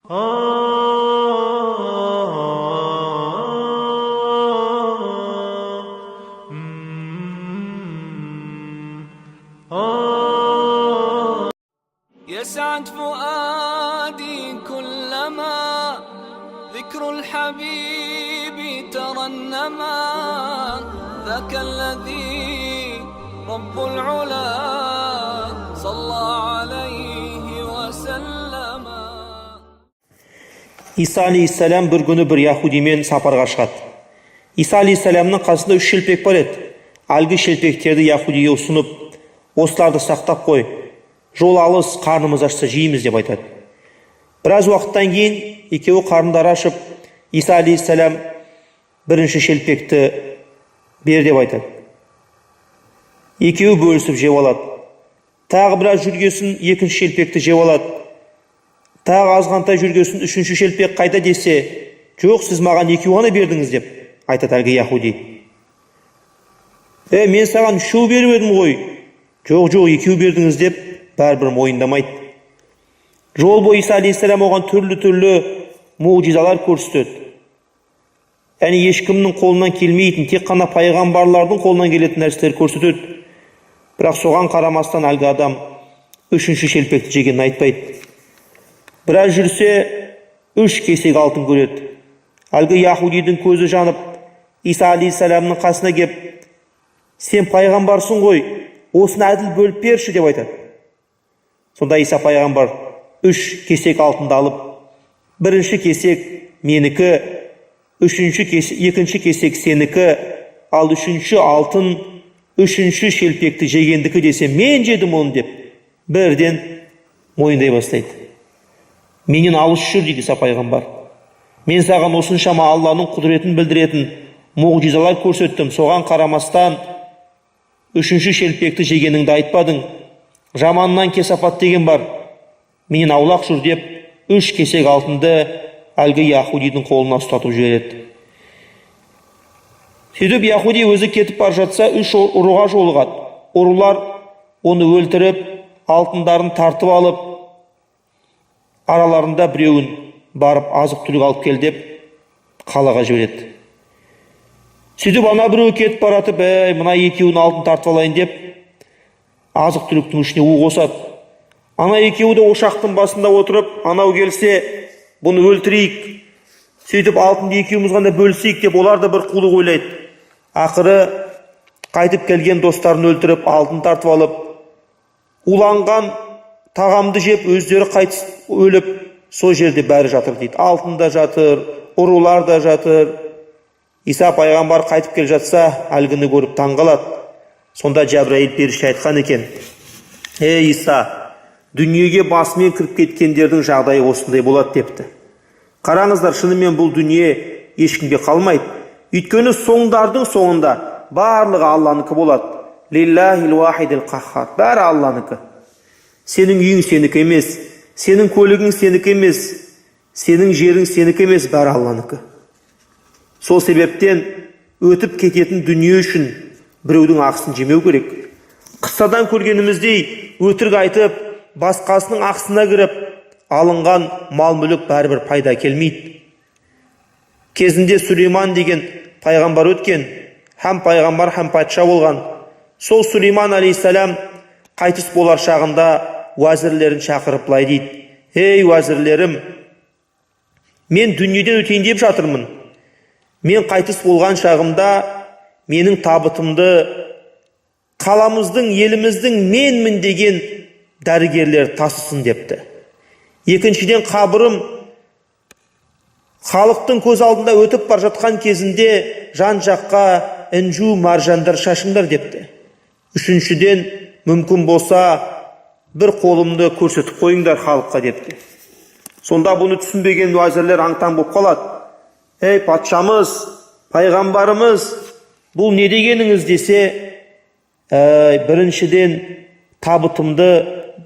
يسعد فؤادي كلما ذكر الحبيب ترنما ذاك الذي رب العلا صلى عليه وسلم. Иса алейхиссалам бір күні бір яһудимен сапарға шығады. Иса алейхиссаламның қасында 3 шелпек бар еді. Әлгі шелпектерді яһудиге ұсынып, осыларды сақтап қой, жол алыс, қарнымыз ашса жейміз деп айтады. Біраз уақыттан кейін екеуі қарындары ашып, Иса алейхиссалам бірінші шелпекті бер деп айтады. Екеуі бөлісіп жеп алады. Тағы біраз жүргесін екінші шелпекті жеп алады. Тағы азғантай жүргесін үшінші шелпек қайта десе, жоқ, сіз маған 2 ғана бердіңіз деп айтады әлгі яһуди. Мен саған 3 беріп едім ғой. Жоқ, 2 бердіңіз деп бәрібір мойындамайды. Жол бойы Иса алейхиссалам оған түрлі муъжизалар көрсетеді. Яғни ешкімнің қолынан келмейтін, тек қана пайғамбарлардың қолынан келетін нәрселер көрсетеді. Бірақ соған қарамастан әлгі адам 3-ші шелпекті жегенін айтпайды. Біраз жүрсе 3 кесек алтын көреді. Әлгі яһудидің көзі жанып, Иса алейхиссаламның қасына кеп, сен пайғамбарсың ғой, осыны әділ бөліп берші деп айтады. Сонда Иса пайғамбар 3 кесек алтынды алып, бірінші кесек менікі, екінші кесек сенікі, ал 3-ші алтын 3-ші шелпекті жегендікі десе, мен жедім оны деп, бірден мойындай бастайды. Менен алыс жүр дейді Иса пайғамбар. Мен саған осыншама Алланың құдіретін білдіретін муъжизалар көрсеттім. Соған қарамастан 3-ші шелпекті жегеніңді айтпадың. Жаманнан кесапат деген бар. Менен аулақ жүр деп 3 кесек алтынды әлгі яһудидің қолына ұстатып жібереді. Сөйтіп яһуди өзі кетіп бара жатса 3 ұрыға жолығады. Ұрылар оны өлтіріп, алтындарын тартып алып, араларында біреуін барып азық-түлік алып кел деп қалаға жібереді. Сөйтіп ана біреу кетіп баратып, мына екеуін алтын тартып алайын деп азық-түліктің ішіне у қосады. Ана екеуі де ошақтың басында отырып, анау келсе, бұны өлтірейік, сөйтіп алтынды екеуміз ғана бөлісейік деп олар да бір қулық ойлайды. Ақыры қайтып келген достарын өлтіріп, алтын тартып алып, уланған тағамды жеп, өздері қайтыс өліп, сол жерде бәрі жатыр дейді. Алтын да жатыр, ұрылар да жатыр. Иса пайғамбар қайтып кел жатса, әлгіні көріп таңғалады. Сонда Жәбірәйіл періште айтқан екен: Иса, дүниеге басымен кіріп кеткендердің жағдайы осындай болады депті. Қараңыздар, шынымен бұл дүние ешкімге қалмайды. Өйткені соңдардың соңында барлығы Алланыкі болады. Лиллахил уахидил қаххар. Бәрі Алланыкі. Сенің үйің сенікі емес, сенің көлігің сенікі емес, сенің жерің сенікі емес, бәрі Алланыкі. Сол себептен өтіп кететін дүние үшін біреудің ақысын жемеу керек. Қыссадан көргеніміздей өтірік айтып, басқасының ақысына кіріп, алынған мал-мүлік бәрібір пайда келмейді. Кезінде Сүлейман деген пайғамбар өткен, һәм пайғамбар, һәм патша болған. Сол Сүлейман алейхиссалам қайтыс болар шағында уәзірлерін шақырып былай дейді: уәзірлерім, мен дүниеден өтейін деп жатырмын. Мен қайтыс болған шағымда менің табытымды қаламыздың, еліміздің менмін деген дәрігерлер тасысын депті. Екіншіден, қабырым халықтың көз алдында өтіп бар жатқан кезінде жан жаққа інжу маржандар шашыңдар депті. Үшіншіден, мүмкін болса бір қолымды көрсетіп қойыңдар халыққа депті. Сонда бұны түсінбеген уәзірлер аң-таң болып қалады. Патшамыз, пайғамбарымыз, бұл не дегеніңіз десе, біріншіден табытымды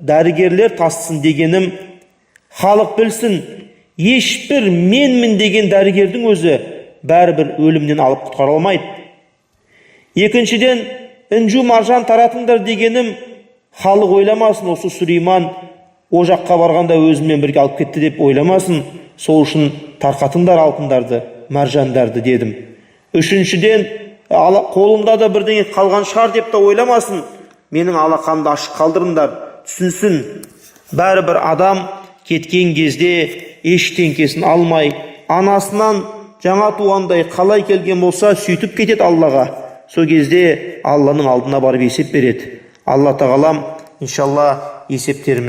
дәрігерлер тасысын дегенім, халық білсін, ешбір менмін деген дәрігердің өзі бәрібір өлімнен алып құтқара алмайды. Екіншіден, інжу маржан таратыңдар дегенім, халық ойламасын, осы Сүлейман о жаққа барғанда өзімен бірге алып кетті деп ойламасын. Сол үшін тарқатыңдар алтындарды, маржандарды дедім. Үшіншіден, қолымда да бірдеңе қалған шығар деп те ойламасын. Менің алақанымды ашық қалдырыңдар, түсінсін. Бәрібір адам кеткен кезде ештеңкесін алмай, анасынан жаңа туғандай қалай келген болса, сөйтіп кетеді Аллаға. Сол кезде Алланың алдына барып есеп береді. Алла тағалам иншалла есептеріміз